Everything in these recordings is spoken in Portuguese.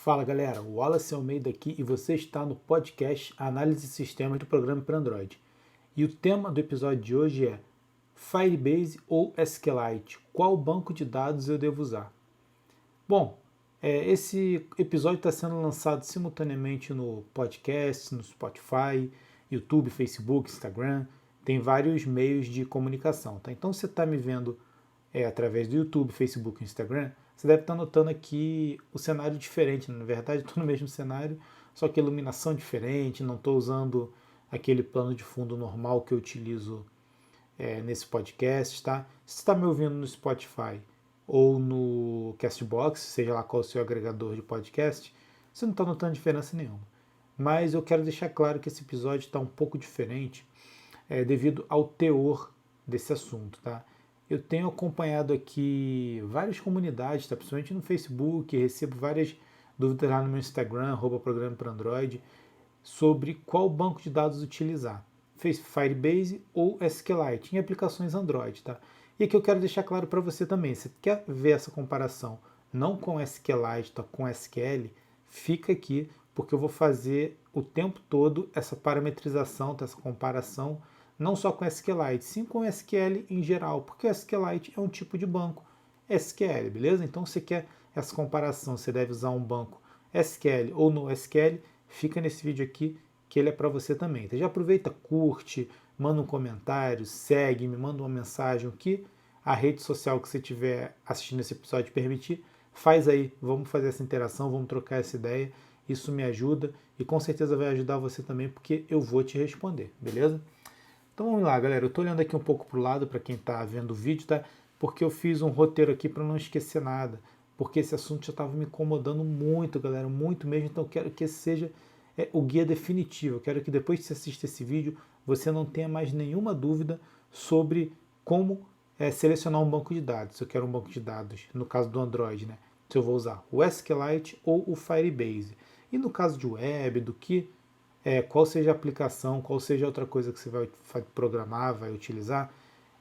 Fala galera, o Wallace Almeida aqui e você está no podcast Análise de Sistemas do Programa para Android. E o tema do episódio de hoje é Firebase ou SQLite, qual banco de dados eu devo usar? Bom, esse episódio está sendo lançado simultaneamente no podcast, no Spotify, YouTube, Facebook, Instagram, tem vários meios de comunicação, tá? Então você está me vendo através do YouTube, Facebook e Instagram, você deve estar notando aqui o cenário diferente. Na verdade, estou no mesmo cenário, só que iluminação diferente, não estou usando aquele plano de fundo normal que eu utilizo nesse podcast, tá? Se você está me ouvindo no Spotify ou no Castbox, seja lá qual o seu agregador de podcast, você não está notando diferença nenhuma. Mas eu quero deixar claro que esse episódio está um pouco diferente devido ao teor desse assunto, tá? Eu tenho acompanhado aqui várias comunidades, tá? Principalmente no Facebook, recebo várias dúvidas lá no meu Instagram, @programa para Android, sobre qual banco de dados utilizar, Firebase ou SQLite, em aplicações Android, tá? E aqui eu quero deixar claro para você também, se quer ver essa comparação não com SQLite, tá, com SQL, fica aqui, porque eu vou fazer o tempo todo essa parametrização, essa comparação, não só com SQLite, sim com SQL em geral, porque o SQLite é um tipo de banco SQL, beleza? Então, se você quer essa comparação, você deve usar um banco SQL ou no SQL, fica nesse vídeo aqui, que ele é para você também. Então, já aproveita, curte, manda um comentário, segue, me manda uma mensagem, o que a rede social que você estiver assistindo esse episódio permitir, faz aí, vamos fazer essa interação, vamos trocar essa ideia, isso me ajuda e com certeza vai ajudar você também, porque eu vou te responder, beleza? Então vamos lá, galera, eu estou olhando aqui um pouco para o lado, para quem está vendo o vídeo, tá? Porque eu fiz um roteiro aqui para não esquecer nada, porque esse assunto já estava me incomodando muito, galera, muito mesmo, então eu quero que esse seja o guia definitivo. Eu quero que depois que você assista esse vídeo, você não tenha mais nenhuma dúvida sobre como selecionar um banco de dados. Se eu quero um banco de dados, no caso do Android, né? Se eu vou usar o SQLite ou o Firebase. E no caso de web, do que qual seja a aplicação, qual seja a outra coisa que você vai programar, vai utilizar,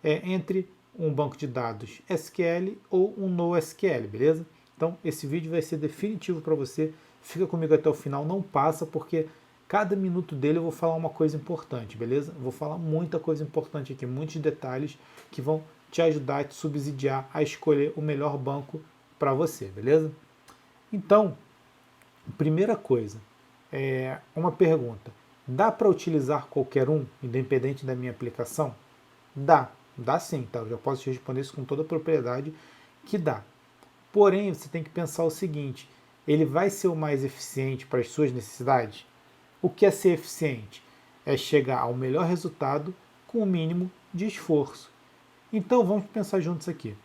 entre um banco de dados SQL ou um NoSQL, beleza? Então, esse vídeo vai ser definitivo para você. Fica comigo até o final, não passa, porque cada minuto dele eu vou falar uma coisa importante, beleza? Eu vou falar muita coisa importante aqui, muitos detalhes que vão te ajudar a te subsidiar a escolher o melhor banco para você, beleza? Então, primeira coisa, uma pergunta. Dá para utilizar qualquer um, independente da minha aplicação? Dá sim, tá? Eu já posso te responder isso com toda a propriedade que dá. Porém, você tem que pensar o seguinte, ele vai ser o mais eficiente para as suas necessidades? O que é ser eficiente? É chegar ao melhor resultado com o mínimo de esforço. Então, vamos pensar juntos aqui.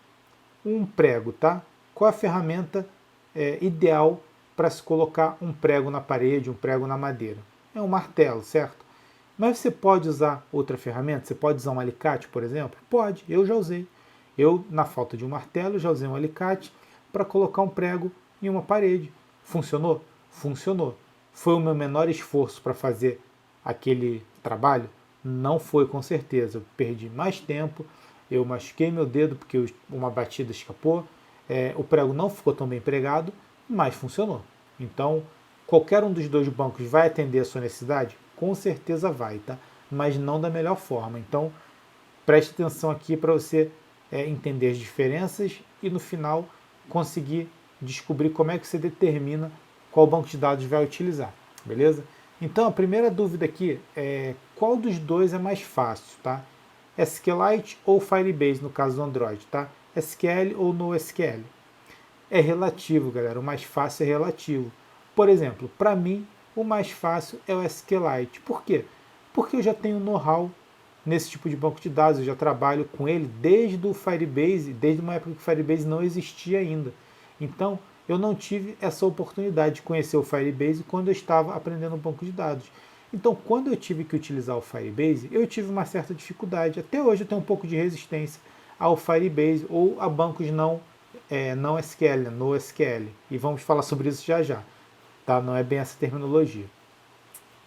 Um prego, tá? Qual a ferramenta ideal para se colocar um prego na parede, um prego na madeira? É um martelo, certo? Mas você pode usar outra ferramenta? Você pode usar um alicate, por exemplo? Pode, eu já usei. Eu, na falta de um martelo, já usei um alicate para colocar um prego em uma parede. Funcionou? Funcionou. Foi o meu menor esforço para fazer aquele trabalho? Não foi, com certeza. Eu perdi mais tempo, eu machuquei meu dedo porque uma batida escapou, o prego não ficou tão bem pregado, mas funcionou. Então, qualquer um dos dois bancos vai atender a sua necessidade? Com certeza vai, tá? Mas não da melhor forma. Então, preste atenção aqui para você entender as diferenças e no final conseguir descobrir como é que você determina qual banco de dados vai utilizar, beleza? Então a primeira dúvida aqui é qual dos dois é mais fácil, tá? SQLite ou Firebase no caso do Android, tá? SQL ou NoSQL. É relativo, galera, o mais fácil é relativo. Por exemplo, para mim, o mais fácil é o SQLite. Por quê? Porque eu já tenho know-how nesse tipo de banco de dados, eu já trabalho com ele desde o Firebase, desde uma época que o Firebase não existia ainda. Então, eu não tive essa oportunidade de conhecer o Firebase quando eu estava aprendendo um banco de dados. Então, quando eu tive que utilizar o Firebase, eu tive uma certa dificuldade. Até hoje eu tenho um pouco de resistência ao Firebase ou a bancos não SQL, no SQL. E vamos falar sobre isso já já. Tá? Não é bem essa terminologia.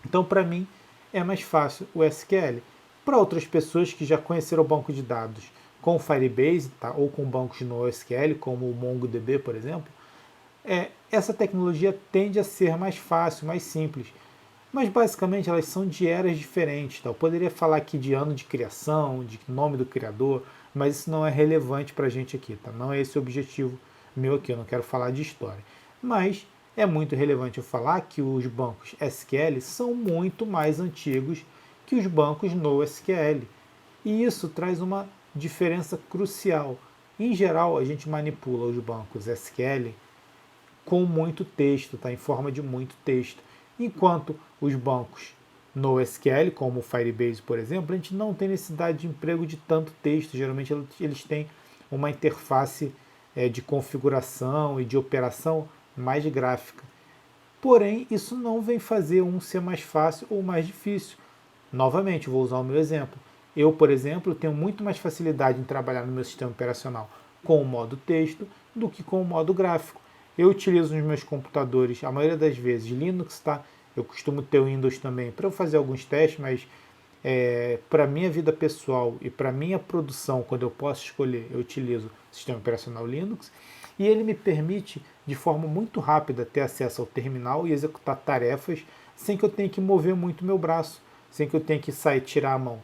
Então, para mim, é mais fácil o SQL. Para outras pessoas que já conheceram o banco de dados com o Firebase, tá? Ou com bancos no SQL, como o MongoDB, por exemplo, essa tecnologia tende a ser mais fácil, mais simples. Mas basicamente elas são de eras diferentes. Tá? Eu poderia falar aqui de ano de criação, de nome do criador, mas isso não é relevante para a gente aqui. Tá? Não é esse o objetivo meu aqui, eu não quero falar de história. Mas é muito relevante eu falar que os bancos SQL são muito mais antigos que os bancos NoSQL. E isso traz uma diferença crucial. Em geral, a gente manipula os bancos SQL com muito texto, tá? Em forma de muito texto. Enquanto os bancos NoSQL, como o Firebase, por exemplo, a gente não tem necessidade de emprego de tanto texto. Geralmente eles têm uma interface de configuração e de operação mais gráfica. Porém, isso não vem fazer um ser mais fácil ou mais difícil. Novamente, vou usar o meu exemplo. Eu, por exemplo, tenho muito mais facilidade em trabalhar no meu sistema operacional com o modo texto do que com o modo gráfico. Eu utilizo nos meus computadores, a maioria das vezes, Linux, tá? Eu costumo ter o Windows também para eu fazer alguns testes, mas para a minha vida pessoal e para a minha produção, quando eu posso escolher, eu utilizo o sistema operacional Linux. E ele me permite, de forma muito rápida, ter acesso ao terminal e executar tarefas sem que eu tenha que mover muito meu braço, sem que eu tenha que sair, tirar a mão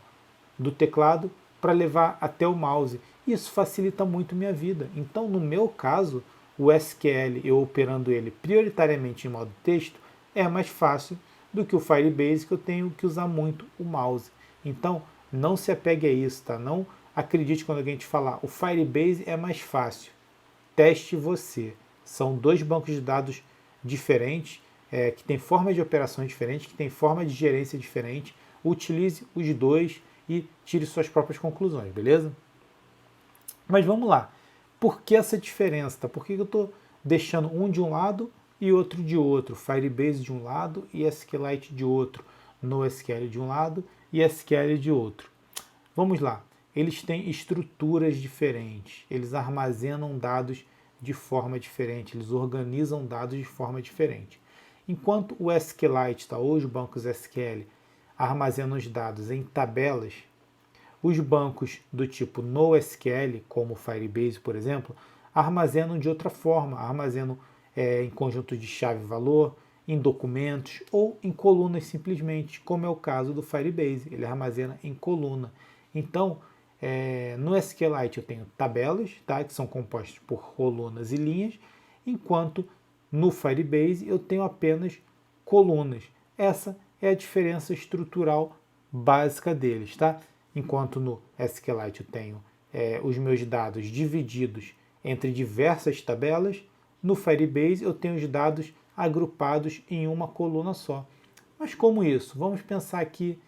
do teclado para levar até o mouse. Isso facilita muito minha vida. Então, no meu caso, o SQL, eu operando ele prioritariamente em modo texto, é mais fácil do que o Firebase, que eu tenho que usar muito o mouse. Então, não se apegue a isso, tá? Não acredite quando alguém te falar, o Firebase é mais fácil. Teste você. São dois bancos de dados diferentes, que têm forma de operação diferente, que têm forma de gerência diferente. Utilize os dois e tire suas próprias conclusões, beleza? Mas vamos lá. Por que essa diferença? Tá? Por que eu estou deixando um de um lado e outro de outro? Firebase de um lado e SQLite de outro. NoSQL de um lado e SQL de outro. Vamos lá. Eles têm estruturas diferentes. Eles armazenam dados de forma diferente. Eles organizam dados de forma diferente. Enquanto o SQLite, tá? Ou os bancos SQL, armazenam os dados em tabelas, os bancos do tipo NoSQL, como o Firebase, por exemplo, armazenam de outra forma, armazenam em conjuntos de chave-valor, em documentos ou em colunas simplesmente, como é o caso do Firebase, ele armazena em coluna. Então, no SQLite eu tenho tabelas, tá, que são compostas por colunas e linhas, enquanto no Firebase eu tenho apenas colunas. Essa é a diferença estrutural básica deles, tá? Enquanto no SQLite eu tenho os meus dados divididos entre diversas tabelas, no Firebase eu tenho os dados agrupados em uma coluna só. Mas como isso? Vamos pensar aqui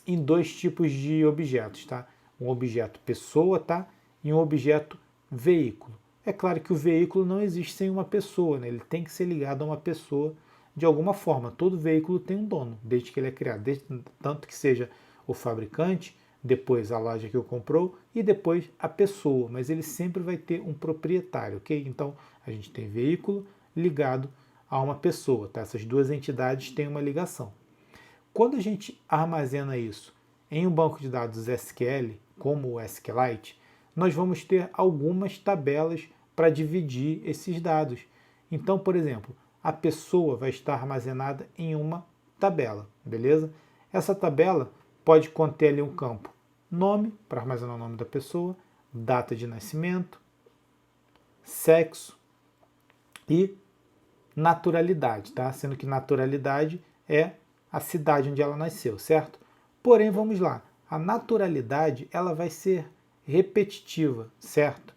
em dois tipos de objetos, tá? Um objeto pessoa, tá? E um objeto veículo. É claro que o veículo não existe sem uma pessoa, né? Ele tem que ser ligado a uma pessoa de alguma forma. Todo veículo tem um dono, desde que ele é criado, tanto que seja o fabricante, depois a loja que o comprou e depois a pessoa, mas ele sempre vai ter um proprietário, ok? Então a gente tem veículo ligado a uma pessoa, tá? Essas duas entidades têm uma ligação. Quando a gente armazena isso em um banco de dados SQL, como o SQLite, nós vamos ter algumas tabelas para dividir esses dados. Então, por exemplo, a pessoa vai estar armazenada em uma tabela, beleza? Essa tabela pode conter ali um campo nome, para armazenar o nome da pessoa, data de nascimento, sexo e naturalidade, tá? Sendo que naturalidade é a cidade onde ela nasceu, certo? Porém, vamos lá, a naturalidade ela vai ser repetitiva, certo?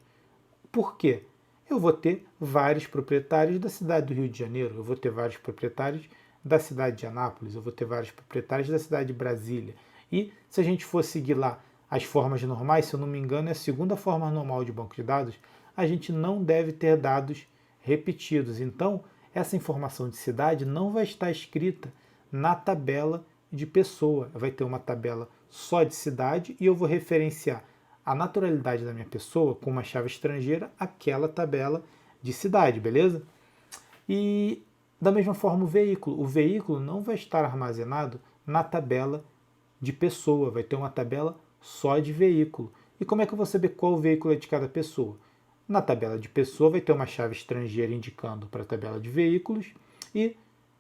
Por quê? Eu vou ter vários proprietários da cidade do Rio de Janeiro, eu vou ter vários proprietários da cidade de Anápolis, eu vou ter vários proprietários da cidade de Brasília. E se a gente for seguir lá as formas normais, se eu não me engano, é a segunda forma normal de banco de dados, a gente não deve ter dados repetidos. Então, essa informação de cidade não vai estar escrita na tabela de pessoa. Vai ter uma tabela só de cidade e eu vou referenciar a naturalidade da minha pessoa com uma chave estrangeira àquela tabela de cidade, beleza? E da mesma forma o veículo não vai estar armazenado na tabela de pessoa, vai ter uma tabela só de veículo. E como é que eu vou saber qual veículo é de cada pessoa? Na tabela de pessoa vai ter uma chave estrangeira indicando para a tabela de veículos e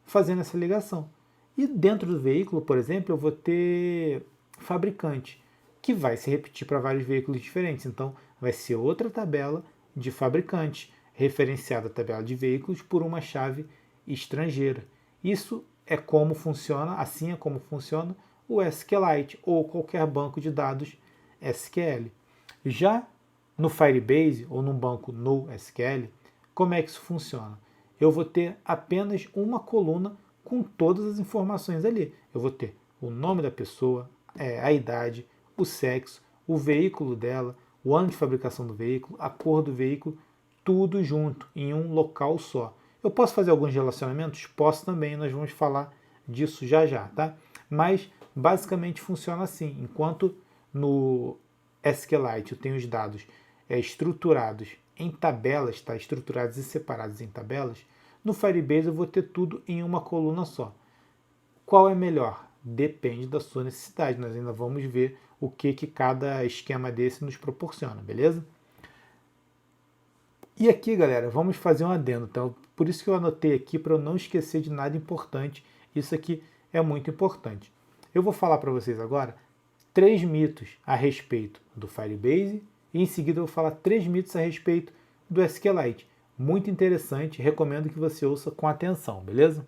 fazendo essa ligação. E dentro do veículo, por exemplo, eu vou ter fabricante, que vai se repetir para vários veículos diferentes. Então, vai ser outra tabela de fabricante, referenciada a tabela de veículos por uma chave estrangeira. Isso é como funciona, assim é como funciona o SQLite ou qualquer banco de dados SQL. Já no Firebase ou num banco NoSQL, como é que isso funciona? Eu vou ter apenas uma coluna com todas as informações ali. Eu vou ter o nome da pessoa, a idade, o sexo, o veículo dela, o ano de fabricação do veículo, a cor do veículo, tudo junto em um local só. Eu posso fazer alguns relacionamentos? Posso também, nós vamos falar disso já já, tá? Mas basicamente funciona assim. Enquanto no SQLite eu tenho os dados estruturados em tabelas, tá? Estruturados e separados em tabelas, no Firebase eu vou ter tudo em uma coluna só. Qual é melhor? Depende da sua necessidade. Nós ainda vamos ver o que cada esquema desse nos proporciona, beleza? E aqui, galera, vamos fazer um adendo. Então, por isso que eu anotei aqui para eu não esquecer de nada importante. Isso aqui é muito importante. Eu vou falar para vocês agora 3 mitos a respeito do Firebase e em seguida eu vou falar 3 mitos a respeito do SQLite. Muito interessante, recomendo que você ouça com atenção, beleza?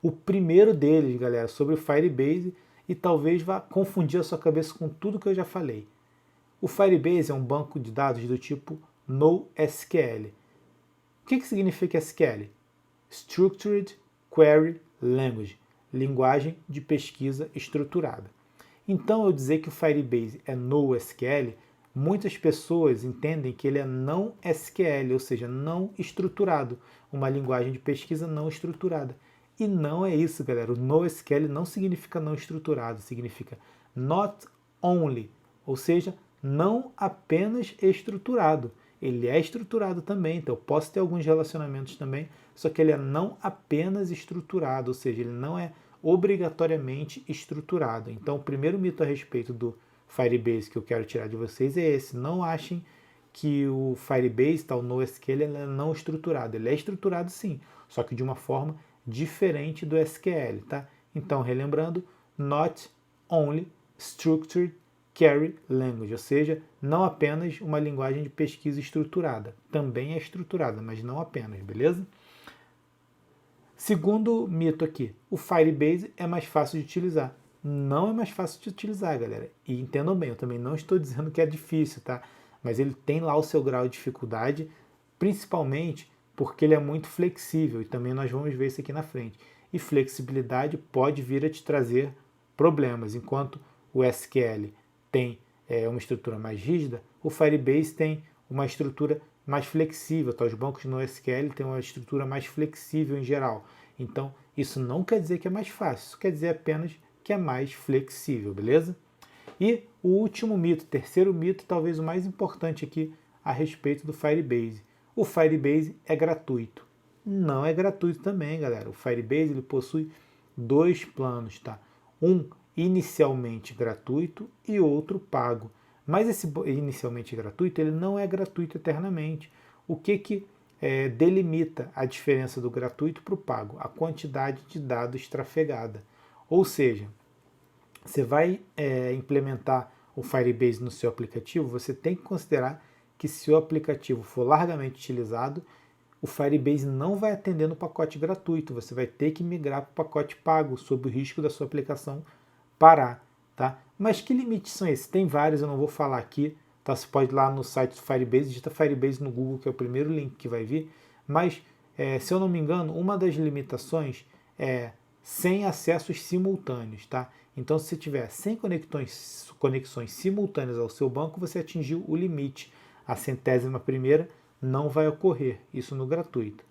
O primeiro deles, galera, sobre o Firebase e talvez vá confundir a sua cabeça com tudo que eu já falei. O Firebase é um banco de dados do tipo NoSQL. O que significa SQL? Structured Query Language, linguagem de pesquisa estruturada. Então, eu dizer que o Firebase é NoSQL, muitas pessoas entendem que ele é não SQL, ou seja, não estruturado, uma linguagem de pesquisa não estruturada. E não é isso, galera. O NoSQL não significa não estruturado, significa not only, ou seja, não apenas estruturado. Ele é estruturado também, então eu posso ter alguns relacionamentos também, só que ele é não apenas estruturado, ou seja, ele não é obrigatoriamente estruturado. Então, o primeiro mito a respeito do Firebase que eu quero tirar de vocês é esse. Não achem que o Firebase, o NoSQL, ele é não estruturado. Ele é estruturado sim, só que de uma forma diferente do SQL, tá? Então, relembrando, not only structured query language, ou seja, não apenas uma linguagem de pesquisa estruturada. Também é estruturada, mas não apenas, beleza? Segundo mito aqui, o Firebase é mais fácil de utilizar. Não é mais fácil de utilizar, galera. E entendam bem, eu também não estou dizendo que é difícil, tá? Mas ele tem lá o seu grau de dificuldade, principalmente porque ele é muito flexível, e também nós vamos ver isso aqui na frente. E flexibilidade pode vir a te trazer problemas. Enquanto o SQL tem uma estrutura mais rígida, o Firebase tem uma estrutura mais flexível. Tá? Os bancos no SQL têm uma estrutura mais flexível em geral. Então, isso não quer dizer que é mais fácil, isso quer dizer apenas que é mais flexível, beleza? E o último mito, terceiro mito, talvez o mais importante aqui a respeito do Firebase. O Firebase é gratuito. Não é gratuito também, galera. O Firebase ele possui 2 planos, tá? Um inicialmente gratuito e outro pago. Mas esse inicialmente gratuito, ele não é gratuito eternamente. O que delimita a diferença do gratuito para o pago? A quantidade de dados trafegada. Ou seja, você vai implementar o Firebase no seu aplicativo, você tem que considerar que se o aplicativo for largamente utilizado, o Firebase não vai atender no pacote gratuito, você vai ter que migrar para o pacote pago, sob o risco da sua aplicação parar. Tá? Mas que limites são esses? Tem vários, eu não vou falar aqui. Tá? Você pode ir lá no site do Firebase, digita Firebase no Google, que é o primeiro link que vai vir. Mas, se eu não me engano, uma das limitações é sem acessos simultâneos. Tá? Então, se você tiver 100 conexões simultâneas ao seu banco, você atingiu o limite. A 100ª não vai ocorrer, isso no gratuito.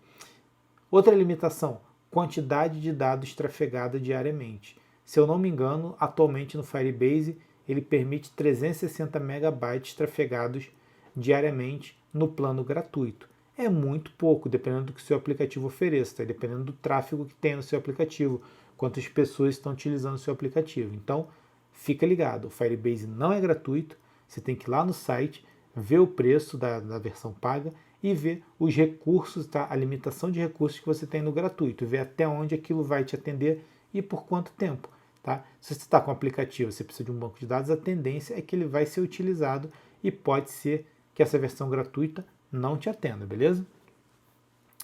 Outra limitação, quantidade de dados trafegada diariamente. Se eu não me engano, atualmente no Firebase ele permite 360 megabytes trafegados diariamente no plano gratuito. É muito pouco, dependendo do que o seu aplicativo ofereça, tá? Dependendo do tráfego que tem no seu aplicativo, quantas pessoas estão utilizando o seu aplicativo. Então, fica ligado, o Firebase não é gratuito, você tem que ir lá no site, ver o preço da versão paga e ver os recursos, tá? A limitação de recursos que você tem no gratuito, ver até onde aquilo vai te atender e por quanto tempo. Tá? Se você está com o aplicativo, você precisa de um banco de dados, a tendência é que ele vai ser utilizado e pode ser que essa versão gratuita não te atenda, beleza?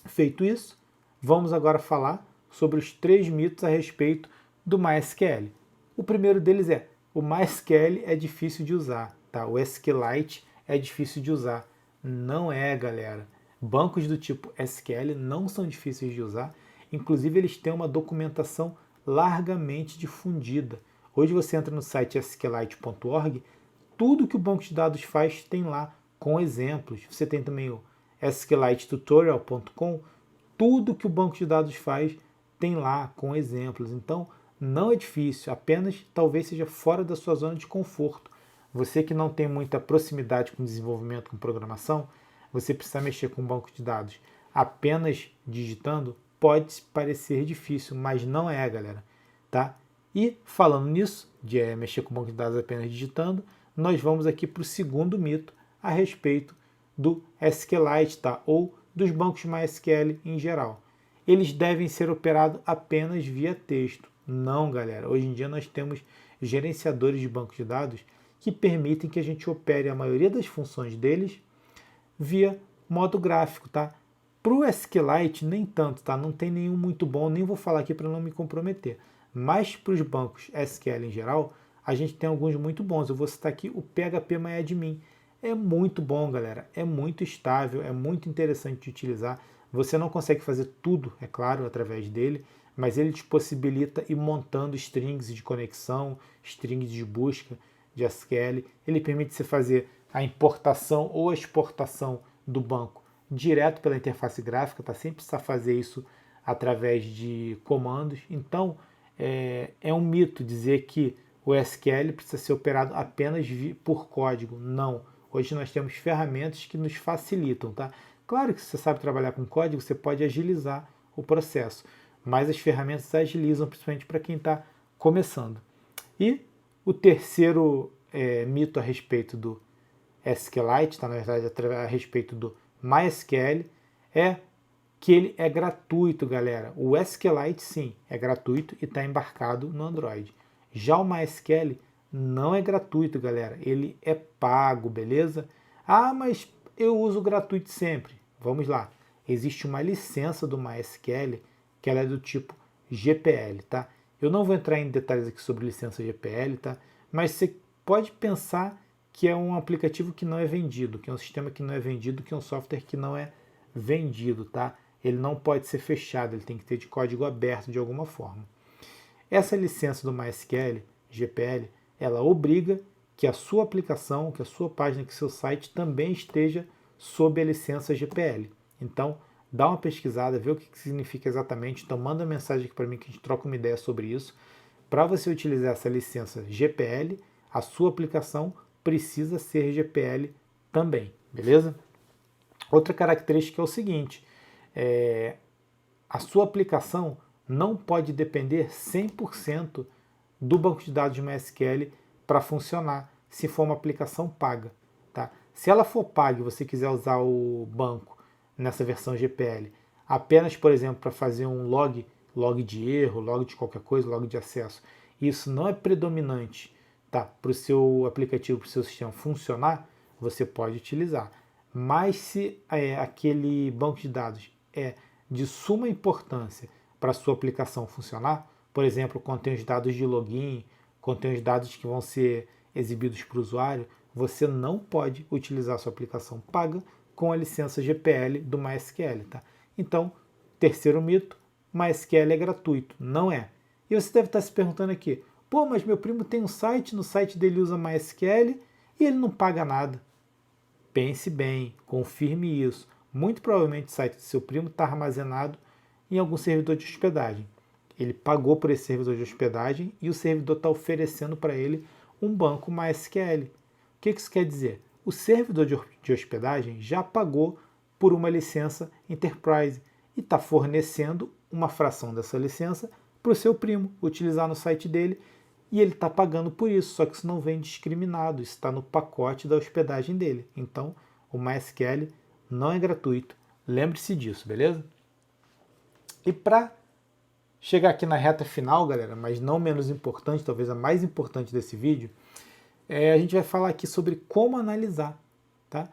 Feito isso, vamos agora falar sobre os 3 mitos a respeito do MySQL. O primeiro deles é: o MySQL é difícil de usar, tá? O SQLite é difícil de usar. Não é, galera. Bancos do tipo SQL não são difíceis de usar, inclusive eles têm uma documentação largamente difundida. Hoje você entra no site sqlite.org, tudo que o banco de dados faz tem lá com exemplos. Você tem também o sqlitetutorial.com, tudo que o banco de dados faz tem lá com exemplos. Então, não é difícil, apenas talvez seja fora da sua zona de conforto. Você que não tem muita proximidade com desenvolvimento, com programação, você precisa mexer com um banco de dados apenas digitando, pode parecer difícil, mas não é, galera. Tá? E falando nisso, de mexer com banco de dados apenas digitando, nós vamos aqui para o segundo mito a respeito do SQLite, tá? Ou dos bancos MySQL em geral. Eles devem ser operados apenas via texto. Não, galera. Hoje em dia nós temos gerenciadores de bancos de dados que permitem que a gente opere a maioria das funções deles via modo gráfico, tá? Para o SQLite, nem tanto, tá? Não tem nenhum muito bom, nem vou falar aqui para não me comprometer. Mas para os bancos SQL em geral, a gente tem alguns muito bons. Eu vou citar aqui o PHPMyAdmin. É muito bom, galera. É muito estável, é muito interessante de utilizar. Você não consegue fazer tudo, é claro, através dele, mas ele te possibilita ir montando strings de conexão, strings de busca de SQL. Ele permite você fazer a importação ou a exportação do banco direto pela interface gráfica, tá? Sem precisar fazer isso através de comandos. Então, é um mito dizer que o SQL precisa ser operado apenas por código. Não. Hoje nós temos ferramentas que nos facilitam, tá? Claro que se você sabe trabalhar com código, você pode agilizar o processo, mas as ferramentas agilizam principalmente para quem está começando. E o terceiro mito a respeito do SQLite, tá? Na verdade, a respeito do MySQL, é que ele é gratuito, galera. O SQLite, sim, é gratuito e está embarcado no Android. Já o MySQL não é gratuito, galera. Ele é pago, beleza? Ah, mas eu uso gratuito sempre. Vamos lá. Existe uma licença do MySQL que ela é do tipo GPL, tá? Eu não vou entrar em detalhes aqui sobre licença GPL, tá? Mas você pode pensar que é um aplicativo que não é vendido, que é um sistema que não é vendido, que é um software que não é vendido, tá? Ele não pode ser fechado, ele tem que ter de código aberto de alguma forma. Essa licença do MySQL, GPL, ela obriga que a sua aplicação, que a sua página, que o seu site também esteja sob a licença GPL. Então, dá uma pesquisada, vê o que significa exatamente, então manda mensagem aqui para mim que a gente troca uma ideia sobre isso. Para você utilizar essa licença GPL, a sua aplicação precisa ser GPL também, beleza? Outra característica é o seguinte, a sua aplicação não pode depender 100% do banco de dados de MySQL para funcionar, se for uma aplicação paga. Tá? Se ela for paga e você quiser usar o banco nessa versão GPL, apenas, por exemplo, para fazer um log de erro, log de qualquer coisa, log de acesso, isso não é predominante, tá? Para o seu aplicativo, para o seu sistema funcionar, você pode utilizar. Mas se aquele banco de dados é de suma importância para a sua aplicação funcionar, por exemplo, contém os dados de login, contém os dados que vão ser exibidos para o usuário, você não pode utilizar a sua aplicação paga com a licença GPL do MySQL. Tá? Então, terceiro mito, MySQL é gratuito. Não é. E você deve estar se perguntando aqui, pô, mas meu primo tem um site, no site dele usa MySQL e ele não paga nada. Pense bem, confirme isso. Muito provavelmente o site do seu primo está armazenado em algum servidor de hospedagem. Ele pagou por esse servidor de hospedagem e o servidor está oferecendo para ele um banco MySQL. O que isso quer dizer? O servidor de hospedagem já pagou por uma licença Enterprise e está fornecendo uma fração dessa licença para o seu primo utilizar no site dele e ele está pagando por isso, só que isso não vem discriminado, isso está no pacote da hospedagem dele. Então, o MySQL não é gratuito, lembre-se disso, beleza? E para chegar aqui na reta final, galera, mas não menos importante, talvez a mais importante desse vídeo, a gente vai falar aqui sobre como analisar, tá?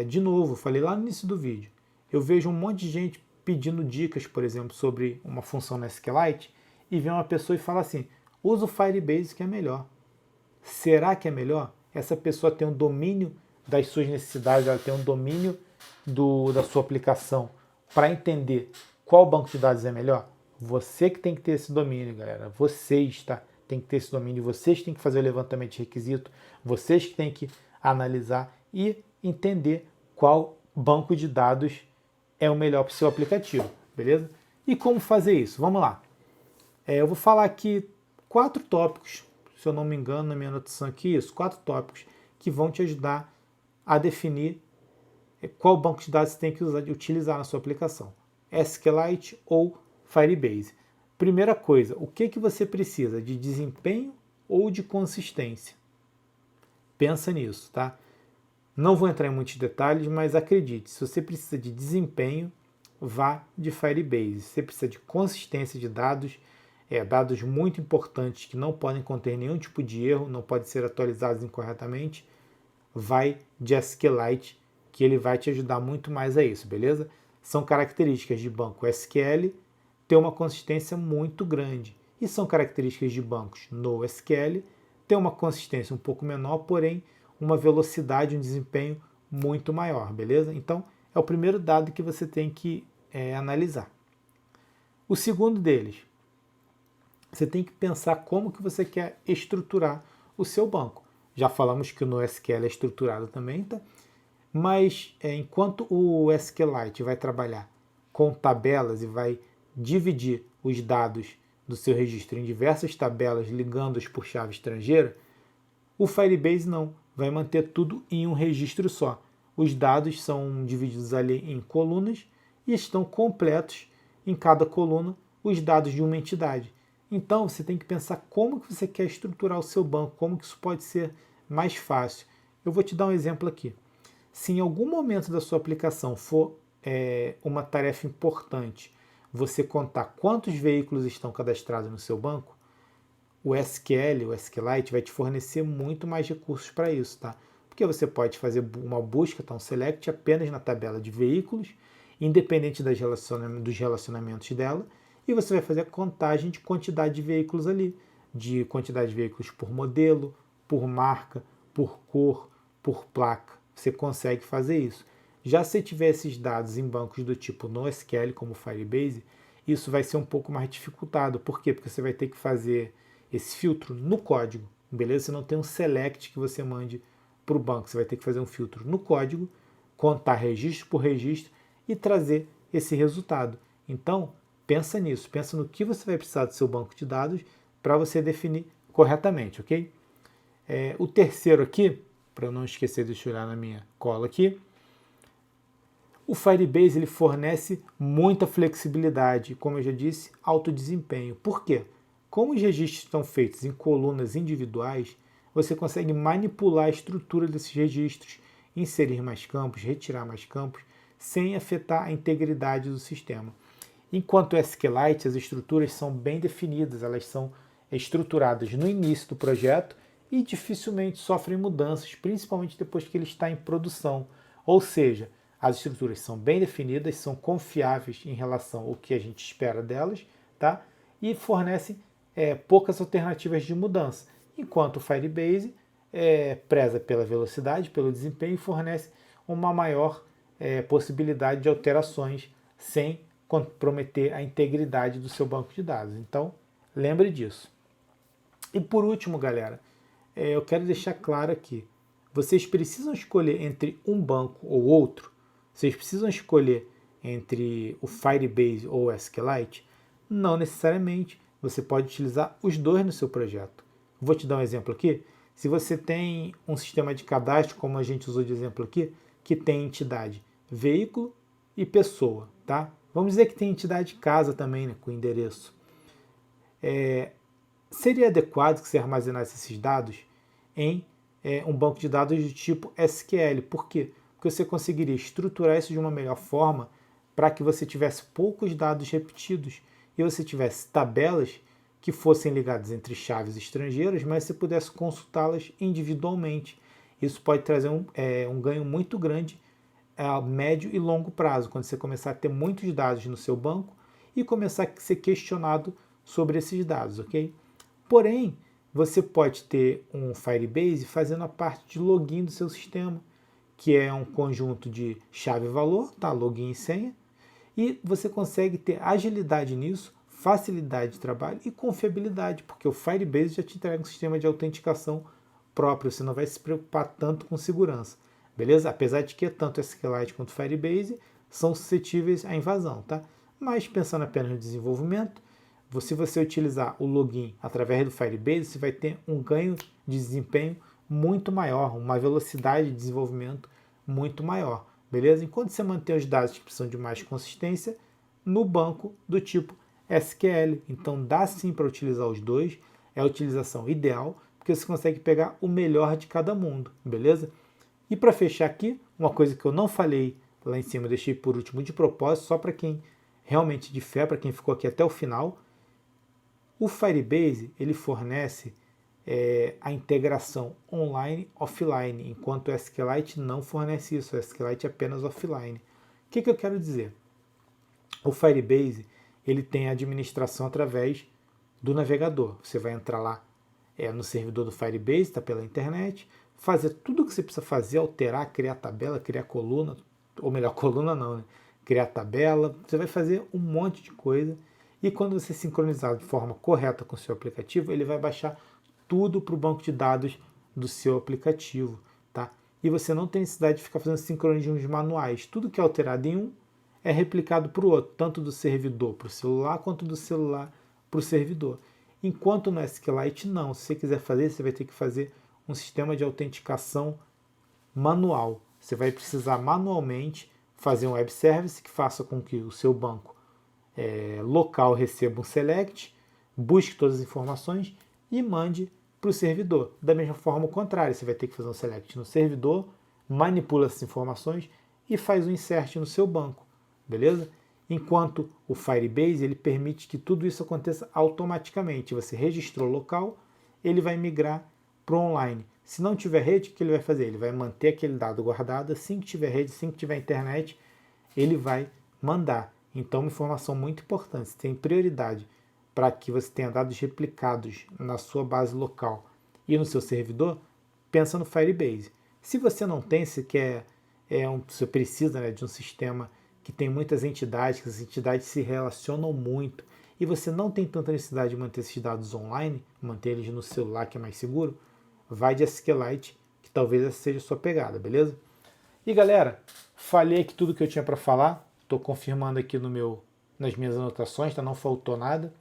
De novo, falei lá no início do vídeo, eu vejo um monte de gente pedindo dicas, por exemplo, sobre uma função na SQLite e vem uma pessoa e fala assim, usa o Firebase que é melhor. Será que é melhor? Essa pessoa tem um domínio das suas necessidades, ela tem um domínio da sua aplicação para entender qual banco de dados é melhor? Você que tem que ter esse domínio, galera. Vocês, tá? Tem que ter esse domínio. Vocês têm que fazer o levantamento de requisito. Vocês que têm que analisar e entender qual banco de dados é o melhor para o seu aplicativo, beleza? E como fazer isso? Vamos lá. Eu vou falar aqui 4 tópicos, se eu não me engano, na minha anotação aqui, 4 tópicos que vão te ajudar a definir qual banco de dados você tem que utilizar na sua aplicação, SQLite ou Firebase. Primeira coisa, o que você precisa? De desempenho ou de consistência? Pensa nisso, tá? Não vou entrar em muitos detalhes, mas acredite, se você precisa de desempenho, vá de Firebase. Se você precisa de consistência de dados, dados muito importantes que não podem conter nenhum tipo de erro, não podem ser atualizados incorretamente, vai de SQLite, que ele vai te ajudar muito mais a isso, beleza? São características de banco SQL ter uma consistência muito grande. E são características de bancos NoSQL ter uma consistência um pouco menor, porém uma velocidade, um desempenho muito maior, beleza? Então, é o primeiro dado que você tem que analisar. O segundo deles, você tem que pensar como que você quer estruturar o seu banco. Já falamos que o NoSQL é estruturado também, tá? Mas enquanto o SQLite vai trabalhar com tabelas e vai dividir os dados do seu registro em diversas tabelas, ligando-os por chave estrangeira, o Firebase não, vai manter tudo em um registro só. Os dados são divididos ali em colunas e estão completos em cada coluna os dados de uma entidade. Então você tem que pensar como que você quer estruturar o seu banco, como que isso pode ser mais fácil. Eu vou te dar um exemplo aqui. Se em algum momento da sua aplicação for uma tarefa importante, você contar quantos veículos estão cadastrados no seu banco, o SQL, o SQLite, vai te fornecer muito mais recursos para isso, tá? Porque você pode fazer uma busca, um select apenas na tabela de veículos, independente dos relacionamentos dela, e você vai fazer a contagem de quantidade de veículos ali, de quantidade de veículos por modelo, por marca, por cor, por placa. Você consegue fazer isso. Já se tiver esses dados em bancos do tipo NoSQL, como Firebase, isso vai ser um pouco mais dificultado. Por quê? Porque você vai ter que fazer esse filtro no código, beleza? Você não tem um select que você mande para o banco. Você vai ter que fazer um filtro no código, contar registro por registro e trazer esse resultado. Então, pensa nisso. Pensa no que você vai precisar do seu banco de dados para você definir corretamente, ok? O terceiro aqui, para eu não esquecer, deixa eu olhar na minha cola aqui. O Firebase ele fornece muita flexibilidade, como eu já disse, alto desempenho. Por quê? Como os registros estão feitos em colunas individuais, você consegue manipular a estrutura desses registros, inserir mais campos, retirar mais campos, sem afetar a integridade do sistema. Enquanto o SQLite, as estruturas são bem definidas, elas são estruturadas no início do projeto e dificilmente sofrem mudanças, principalmente depois que ele está em produção. Ou seja, as estruturas são bem definidas, são confiáveis em relação ao que a gente espera delas, tá? E fornecem poucas alternativas de mudança, enquanto o Firebase preza pela velocidade, pelo desempenho e fornece uma maior possibilidade de alterações sem comprometer a integridade do seu banco de dados. Então, lembre disso. E por último, galera, eu quero deixar claro aqui, vocês precisam escolher entre um banco ou outro, vocês precisam escolher entre o Firebase ou o SQLite? Não necessariamente. Você pode utilizar os dois no seu projeto. Vou te dar um exemplo aqui. Se você tem um sistema de cadastro, como a gente usou de exemplo aqui, que tem entidade veículo e pessoa, tá? Vamos dizer que tem entidade casa também, né, com endereço. Seria adequado que você armazenasse esses dados em um banco de dados do tipo SQL. Por quê? Porque você conseguiria estruturar isso de uma melhor forma para que você tivesse poucos dados repetidos e você tivesse tabelas que fossem ligadas entre chaves estrangeiras, mas você pudesse consultá-las individualmente. Isso pode trazer um ganho muito grande a médio e longo prazo, quando você começar a ter muitos dados no seu banco e começar a ser questionado sobre esses dados, ok? Porém, você pode ter um Firebase fazendo a parte de login do seu sistema, que é um conjunto de chave e valor, tá? Login e senha, e você consegue ter agilidade nisso, facilidade de trabalho e confiabilidade, porque o Firebase já te entrega um sistema de autenticação próprio, você não vai se preocupar tanto com segurança, beleza? Apesar de que tanto SQLite quanto Firebase são suscetíveis à invasão, tá? Mas pensando apenas no desenvolvimento, se você utilizar o login através do Firebase, você vai ter um ganho de desempenho muito maior, uma velocidade de desenvolvimento muito maior, beleza? Enquanto você mantém os dados que precisam de mais consistência no banco do tipo SQL. Então dá sim para utilizar os dois, é a utilização ideal, porque você consegue pegar o melhor de cada mundo, beleza? E para fechar aqui, uma coisa que eu não falei lá em cima, eu deixei por último de propósito, só para quem realmente de fé, para quem ficou aqui até o final. O Firebase ele fornece a integração online offline, enquanto o SQLite não fornece isso, o SQLite é apenas offline. O que eu quero dizer? O Firebase ele tem a administração através do navegador. Você vai entrar lá no servidor do Firebase, está pela internet, fazer tudo o que você precisa fazer, alterar, criar tabela, criar coluna, ou melhor, coluna não, né? Criar tabela, você vai fazer um monte de coisa. E quando você sincronizar de forma correta com o seu aplicativo, ele vai baixar tudo para o banco de dados do seu aplicativo, tá? E você não tem necessidade de ficar fazendo sincronismos manuais. Tudo que é alterado em um é replicado para o outro, tanto do servidor para o celular, quanto do celular para o servidor. Enquanto no SQLite não. Se você quiser fazer, você vai ter que fazer um sistema de autenticação manual. Você vai precisar manualmente fazer um web service que faça com que o seu banco local receba um select, busque todas as informações e mande para o servidor. Da mesma forma, o contrário, você vai ter que fazer um select no servidor, manipula essas informações e faz um insert no seu banco, beleza? Enquanto o Firebase ele permite que tudo isso aconteça automaticamente. Você registrou local, ele vai migrar para o online. Se não tiver rede, o que ele vai fazer? Ele vai manter aquele dado guardado. Assim que tiver rede, assim que tiver internet, ele vai mandar. Então, uma informação muito importante, você tem prioridade para que você tenha dados replicados na sua base local e no seu servidor, pensa no Firebase. Se você não tem, você você precisa de um sistema que tem muitas entidades, que as entidades se relacionam muito, e você não tem tanta necessidade de manter esses dados online, manter eles no celular que é mais seguro, vai de SQLite, que talvez essa seja a sua pegada, beleza? E galera, falei aqui tudo que eu tinha para falar, estou confirmando aqui nas minhas anotações, tá? Não faltou nada.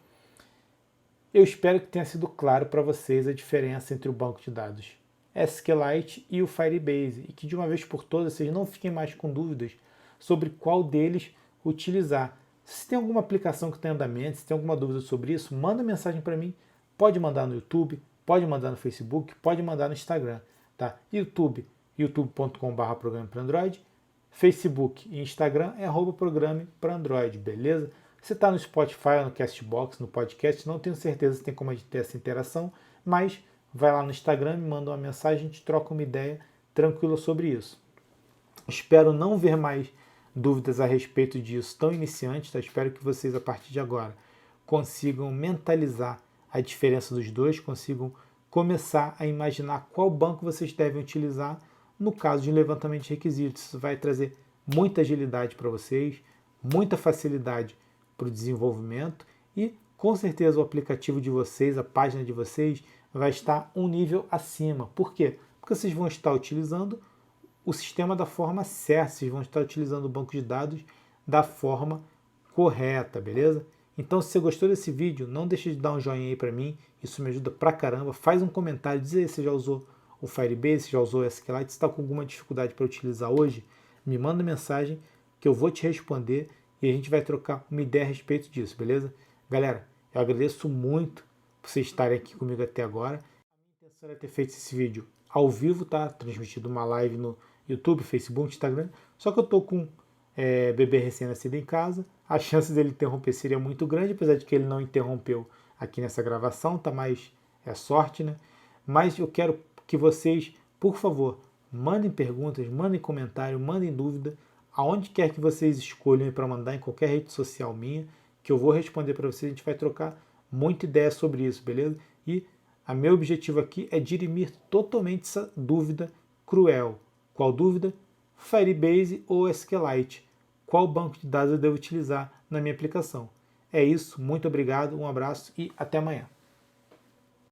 Eu espero que tenha sido claro para vocês a diferença entre o banco de dados SQLite e o Firebase, e que de uma vez por todas vocês não fiquem mais com dúvidas sobre qual deles utilizar. Se tem alguma aplicação que tem andamento, se tem alguma dúvida sobre isso, manda mensagem para mim. Pode mandar no YouTube, pode mandar no Facebook, pode mandar no Instagram. Tá? YouTube, youtube.com/programa para Android. Facebook e Instagram é @programe para Android, beleza? Você está no Spotify, no Castbox, no podcast, não tenho certeza se tem como a gente ter essa interação, mas vai lá no Instagram, me manda uma mensagem, a gente troca uma ideia tranquila sobre isso. Espero não ver mais dúvidas a respeito disso tão iniciantes, tá? Espero que vocês, a partir de agora, consigam mentalizar a diferença dos dois, consigam começar a imaginar qual banco vocês devem utilizar no caso de levantamento de requisitos. Isso vai trazer muita agilidade para vocês, muita facilidade para o desenvolvimento e, com certeza, o aplicativo de vocês, a página de vocês, vai estar um nível acima. Por quê? Porque vocês vão estar utilizando o sistema da forma certa, vocês vão estar utilizando o banco de dados da forma correta, beleza? Então, se você gostou desse vídeo, não deixe de dar um joinha aí para mim, isso me ajuda pra caramba. Faz um comentário, diz aí se você já usou o Firebase, se já usou o SQLite, se está com alguma dificuldade para utilizar hoje, me manda mensagem que eu vou te responder e a gente vai trocar uma ideia a respeito disso, beleza? Galera, eu agradeço muito vocês estarem aqui comigo até agora. A minha intenção era ter feito esse vídeo ao vivo, tá? Transmitido uma live no YouTube, Facebook, Instagram. Só que eu tô com bebê recém-nascido em casa. A chance dele interromper seria muito grande, apesar de que ele não interrompeu aqui nessa gravação, tá? Mas é sorte, né? Mas eu quero que vocês, por favor, mandem perguntas, mandem comentário, mandem dúvida, aonde quer que vocês escolham para mandar, em qualquer rede social minha, que eu vou responder para vocês. A gente vai trocar muita ideia sobre isso, beleza? E o meu objetivo aqui é dirimir totalmente essa dúvida cruel. Qual dúvida? Firebase ou SQLite? Qual banco de dados eu devo utilizar na minha aplicação? É isso, muito obrigado, um abraço e até amanhã.